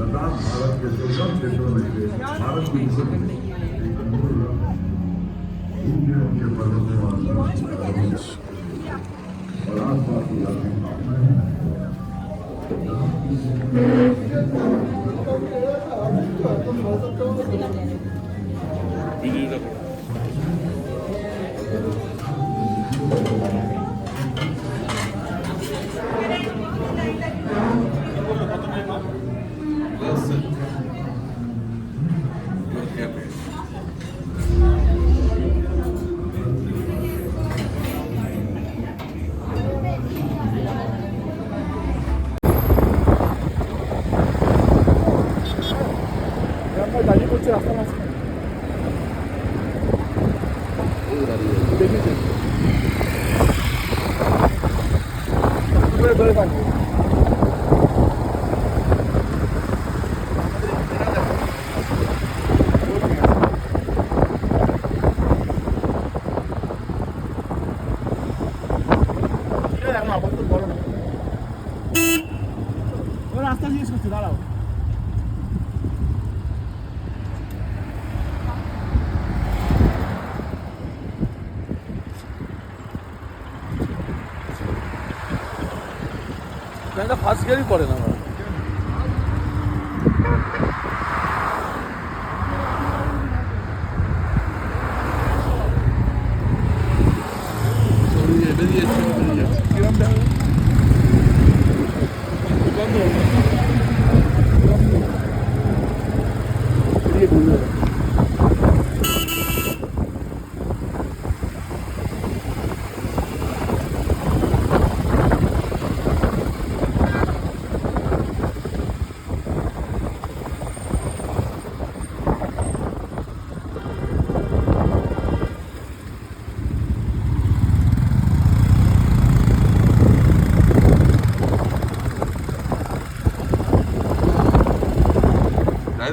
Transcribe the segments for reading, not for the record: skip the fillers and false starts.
लद्दाख भारत के दुर्गम क्षेत्रों में से भारत की ऊंचे ऊंचे पर्वतों और आसपास के इलाके দাঁড়িয়ে করছে রাস্তা মাঝখানে দেখেছি ধরে পানি এখন আপাতত বলো না রাস্তা জিজ্ঞেস করছি দাঁড়াও ট্রেনটা ফার্স্ট গিয়ারই পড়ে না আমার কিরম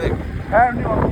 দেখ হ্যাঁ